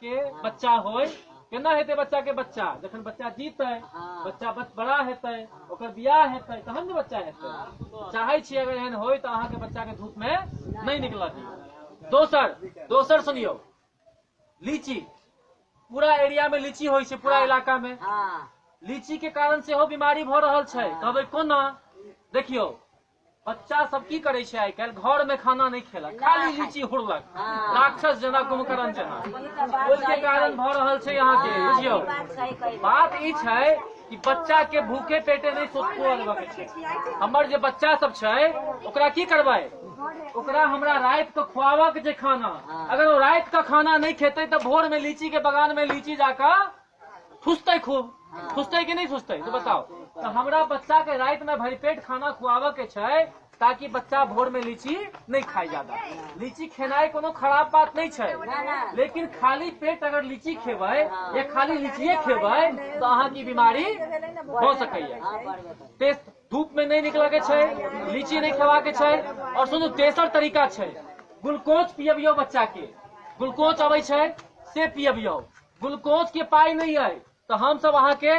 के बच्चा होय केना हेतै बच्चा के बच्चा जखन बच्चा जीतै बच्चा बड़ा हेतै ओकर बियाह हेतै तहन ने बच्चा हेतै। चाहे छी अगर एहन होय तो अहाँ के बच्चा के धूप में नहीं निकलऽ दियौ। दोसर सुनियो, लीची पूरा एरिया में लीची होय छै, पूरा इलाका में लीची के कारण से हो बीमारी भ रहल छै। कहबै कोना? देखियो बच्चा सब की करे छै आइ काल्हि, घर में खाना नहीं खेलक, खाली लीची हुड़लक राक्षस जना कुंभकर्ण जना, ओहि कारण भ रहल छै यहाँ के। बुझियो बात ई छै कि बच्चा के भूखे पेटे नहीं सोचल छै। हमर जे बच्चा सब छै ओकरा की करबै, ओकरा हमरा रात के खुआवा के जे खाना, अगर वो रात का खाना नहीं खेते तो भोर में लीची के बगान में लीची जाकर ठुसते, खूब ठुसते कि नहीं ठुसते? तो बताओ। तो हमरा बच्चा के रात में भरपेट खाना खुआवा के छै ताकि बच्चा भोर में लीची नहीं खाए ज्यादा। लीची खेनाई कोनो खराब बात नहीं छै, लेकिन खाली पेट अगर लीची खेबै या खाली लीचिए खेबै तो अहाँ की बीमारी हो सकैया। धूप में नहीं निकल के छै, लीची नहीं खेवा के छै। और सुनू तेसर तरीका छै, ग्लूकोज पियबियो बच्चा के। ग्लूकोज अबै छै से पियबियो। ग्लूकोज के पाई नहीं है तो हम सब अहाँ के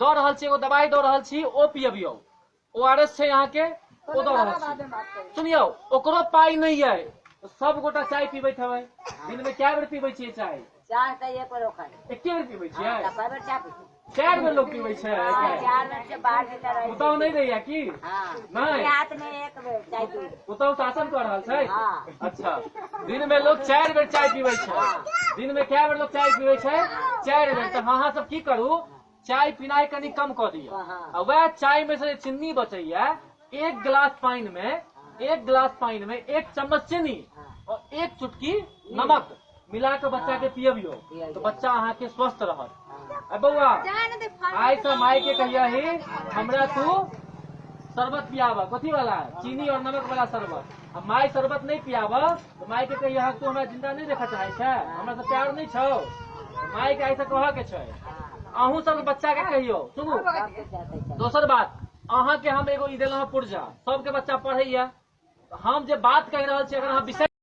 दऽ रहल छी, एगो दवाई दऽ रहल छी, ओ पियबियो। ORS छै अहाँ के, ओ दऽ रहल छी। सुनियो ओकरो पाई नहीं है तो सब गोटा चाय पीबैत हेबै। दिन में क्या बेर पीबै छियै चाय? एके बेर पीबै छियै? 4 बेर लोग पीबै छै। पुतहु नहीं दैया की? नहीं पुतहु शासन कऽ रहल छै। अच्छा, दिन में लोग 4 बेर चाय पीबै छै। दिन में क्या बेर लोग चाय पीबै छै? 4 बेर। तो अहाँ सब की करू, चाय पीनाई कनी कम कऽ दियौ। आ वह चाय में से चीनी बचैया, 1 गिलास पानी में 1 चम्मच चीनी और 1 चुटकी नमक मिला के बच्चा के पियबियो तो बच्चा अहाँ के स्वस्थ रहत। अब बउआ आइ से माई के कहिया ही हमरा तू शरबत पियावा, कथी वाला? चीनी और नमक वाला शरबत। अब माई शरबत नहीं पियावा तो माई के कहिया तू हमरा जिंदा नहीं देखा चाहे छै, हमरा से प्यार नहीं छौ। माई के ऐसे कह के छै। अहूँ सब बच्चा के कहियो। सुनू दोसर बात, अहाँ के हम एगो ई देलहुँ पुर्जा, सबके बच्चा पढ़ैया। हम जे बात कह रहल छी अगर अहाँ विषय